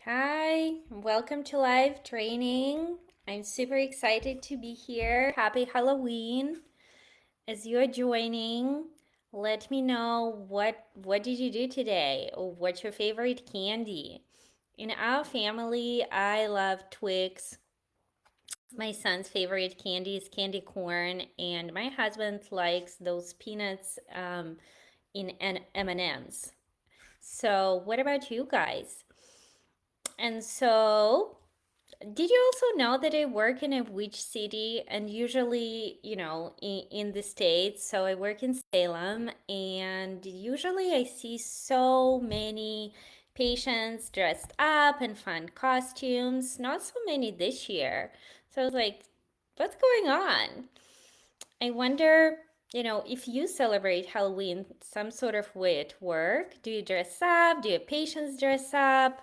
Hi, welcome to live training. I'm super excited to be here. Happy Halloween. As you are joining, let me know what did you do today or what's your favorite candy. In our family, I love Twix. My son's favorite candy is candy corn, and my husband likes those peanuts in M&Ms. So, what about you guys? And so, did you also know that I work in a witch city and usually, in the States? So I work in Salem and usually I see so many patients dressed up in fun costumes, not so many this year. So I was like, what's going on? I wonder, if you celebrate Halloween some sort of way at work. Do you dress up? Do your patients dress up?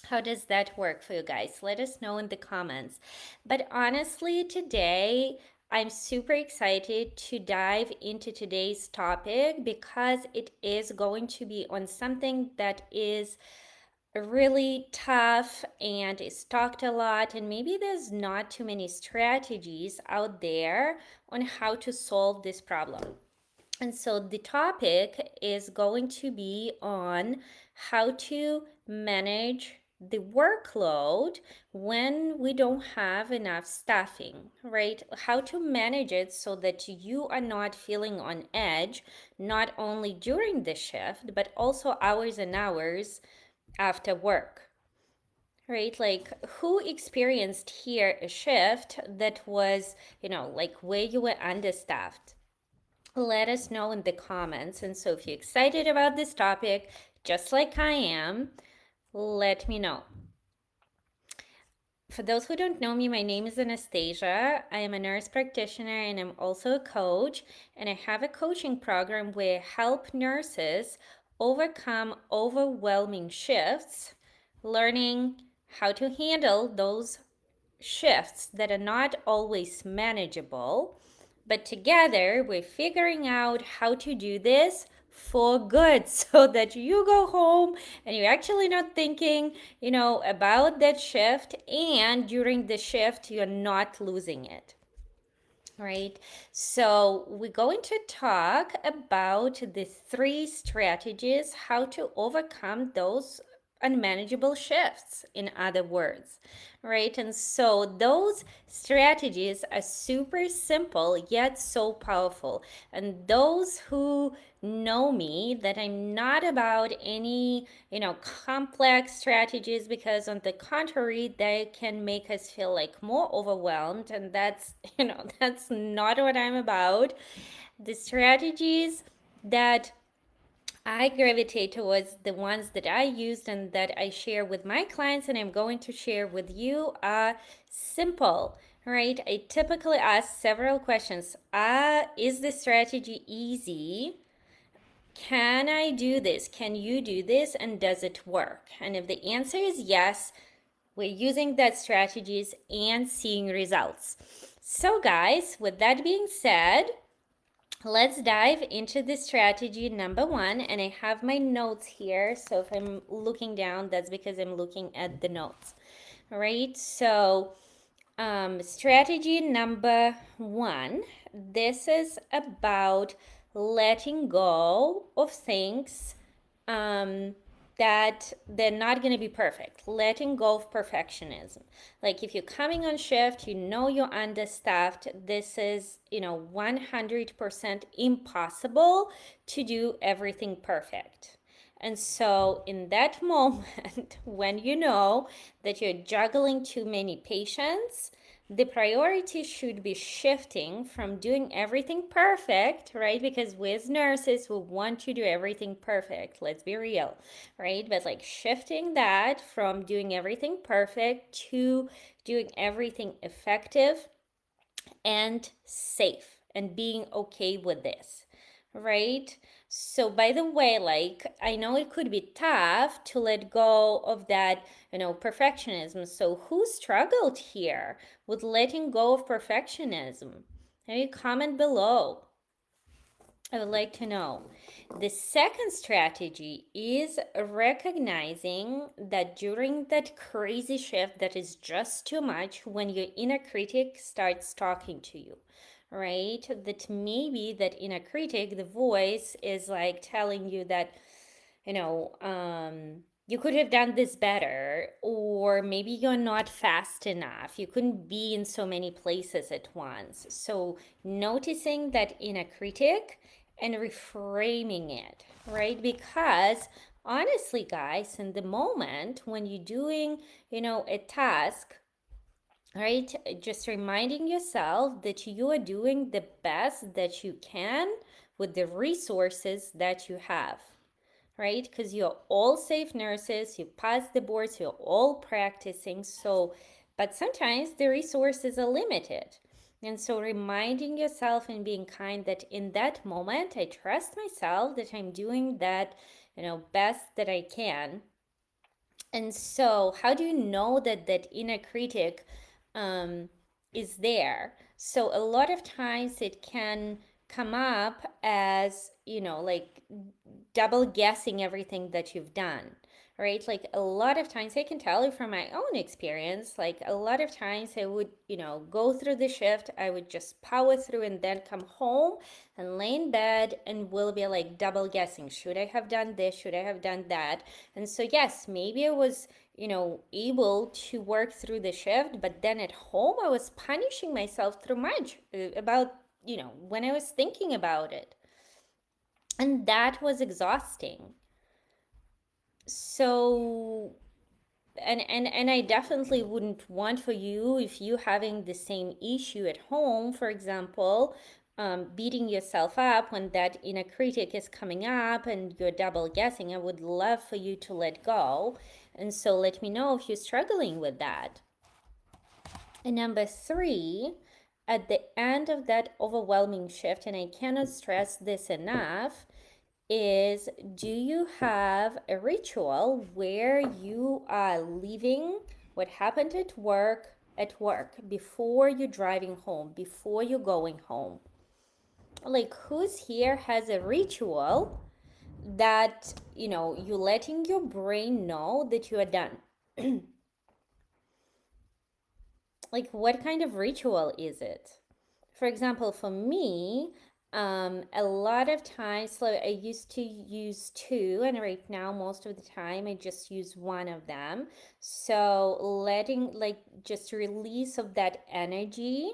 How does that work for you guys? Let us know in the comments. But honestly, today I'm super excited to dive into today's topic because it is going to be on something that is really tough and is talked a lot, and maybe there's not too many strategies out there on how to solve this problem. And so the topic is going to be on how to manage the workload when we don't have enough staffing, right? How to manage it so that you are not feeling on edge, not only during the shift, but also hours and hours after work, right? Like, who experienced here a shift that was, like where you were understaffed? Let us know in the comments. And so if you're excited about this topic, just like I am, let me know. For those who don't know me, my name is Anastasia. I am a nurse practitioner and I'm also a coach. And I have a coaching program where I help nurses overcome overwhelming shifts, learning how to handle those shifts that are not always manageable, but together we're figuring out how to do this for good so that you go home and you're actually not thinking, about that shift, and during the shift you're not losing it. Right? So, we're going to talk about the three strategies how to overcome those unmanageable shifts, in other words, right? And so, those strategies are super simple yet so powerful. And those who know me, that I'm not about any, complex strategies, because on the contrary, they can make us feel like more overwhelmed. And that's, that's not what I'm about. The strategies that I gravitate towards, the ones that I used and that I share with my clients and I'm going to share with you, are simple, right? I typically ask several questions. Is the strategy easy? Can I do this? Can you do this? And does it work? And if the answer is yes, we're using that strategies and seeing results. So guys, with that being said, let's dive into the strategy number one. And I have my notes here. So if I'm looking down, that's because I'm looking at the notes. All right. So strategy number one, this is about letting go of things um, that they're not going to be perfect. Letting go of perfectionism. Like, if you're coming on shift, you're understaffed. This is, 100% impossible to do everything perfect. And so, in that moment, when you know that you're juggling too many patients, the priority should be shifting from doing everything perfect, right? Because with nurses, we want to do everything perfect. Let's be real, right? But like shifting that from doing everything perfect to doing everything effective and safe, and being okay with this, right? So, by the way, like, I know it could be tough to let go of that, perfectionism. So, who struggled here with letting go of perfectionism? Maybe comment below. I would like to know. The second strategy is recognizing that during that crazy shift that is just too much, when your inner critic starts talking to you, right? That maybe that inner critic, the voice is like telling you that, you could have done this better, or maybe you're not fast enough. You couldn't be in so many places at once. So, noticing that inner critic and reframing it, right? Because honestly, guys, in the moment when you're doing, a task, right, just reminding yourself that you are doing the best that you can with the resources that you have, right? Because you're all safe nurses, you passed the boards, you're all practicing. So, but sometimes the resources are limited. And so, reminding yourself and being kind that in that moment, I trust myself that I'm doing that, best that I can. And so, how do you know that that inner critic um, is there? So, a lot of times it can come up as, like double guessing everything that you've done, right? Like a lot of times, I can tell you from my own experience, like a lot of times I would, go through the shift, I would just power through and then come home and lay in bed and will be like double guessing. Should I have done this? Should I have done that? And so, yes, maybe I was, able to work through the shift, but then at home, I was punishing myself too much about, when I was thinking about it. And that was exhausting. So, and I definitely wouldn't want for you, if you having the same issue at home, for example, beating yourself up when that inner critic is coming up and you're double guessing. I would love for you to let go. And so let me know if you're struggling with that. And number three, at the end of that overwhelming shift, and I cannot stress this enough, is do you have a ritual where you are leaving what happened at work before you're driving home, before you're going home? Like, who's here has a ritual that, you're letting your brain know that you are done? Like, what kind of ritual is it? For example, for me, a lot of times, so I used to use two, and right now, most of the time, I just use one of them. So, letting like just release of that energy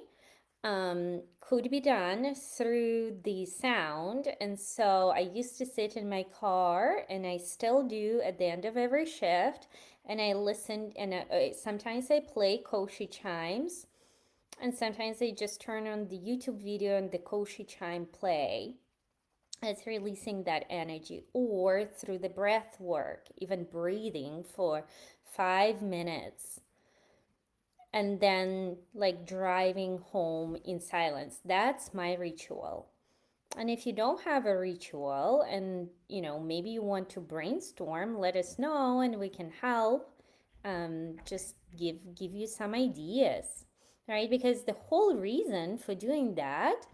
could be done through the sound. And so, I used to sit in my car, and I still do at the end of every shift, and I listen, and sometimes I play Koshi chimes, and sometimes I just turn on the YouTube video and the Koshi chime play. It's releasing that energy, or through the breath work, even breathing for 5 minutes, and then like driving home in silence. That's my ritual. And if you don't have a ritual, and maybe you want to brainstorm, let us know and we can help. Just give you some ideas, right? Because the whole reason for doing that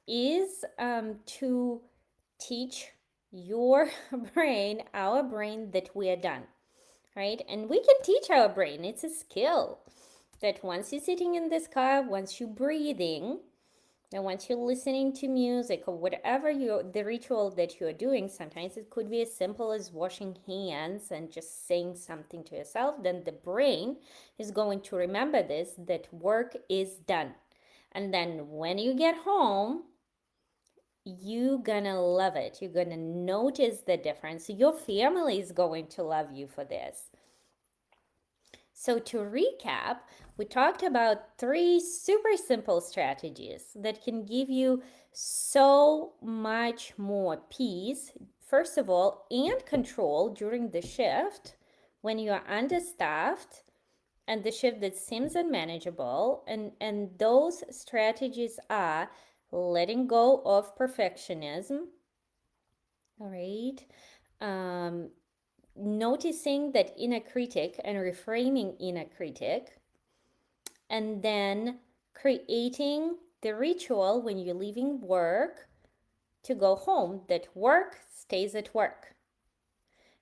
is to teach your brain, our brain, that we are done, right? And we can teach our brain. It's a skill that once you're sitting in this car, once you're breathing, and once you're listening to music or whatever the ritual that you're doing, sometimes it could be as simple as washing hands and just saying something to yourself, then the brain is going to remember this, that work is done. And then when you get home, you're gonna love it. You're gonna notice the difference. Your family is going to love you for this. So, to recap, we talked about three super simple strategies that can give you so much more peace, first of all, and control during the shift when you are understaffed and the shift that seems unmanageable. And those strategies are letting go of perfectionism, all right? Um, Noticing that inner critic and reframing inner critic, and then creating the ritual when you're leaving work to go home, that work stays at work.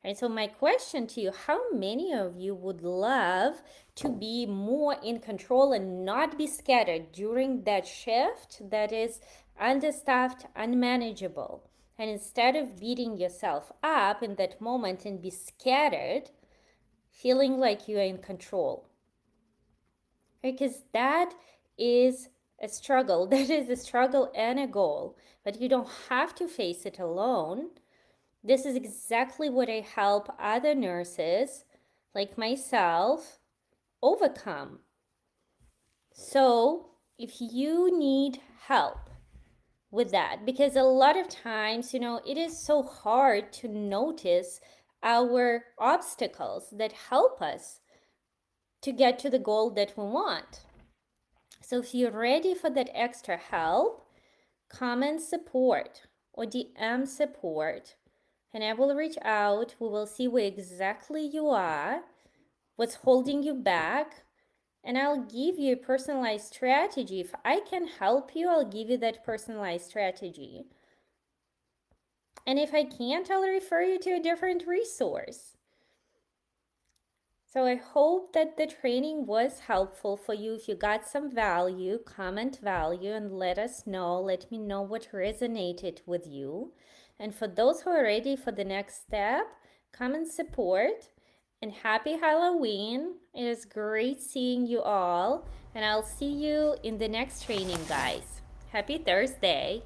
And so my question to you, how many of you would love to be more in control and not be scattered during that shift that is understaffed, unmanageable? And instead of beating yourself up in that moment and be scattered, feeling like you are in control. Because that is a struggle. That is a struggle and a goal. But you don't have to face it alone. This is exactly what I help other nurses like myself overcome. So, if you need help with that, because a lot of times, it is so hard to notice our obstacles that help us to get to the goal that we want. So, if you're ready for that extra help, comment support or DM support, and I will reach out. We will see where exactly you are, what's holding you back, and I'll give you a personalized strategy. If I can help you, I'll give you that personalized strategy. And if I can't, I'll refer you to a different resource. So I hope that the training was helpful for you. If you got some value, comment value and let us know. Let me know what resonated with you. And for those who are ready for the next step, comment support. And happy Halloween. It is great seeing you all. And I'll see you in the next training, guys. Happy Thursday.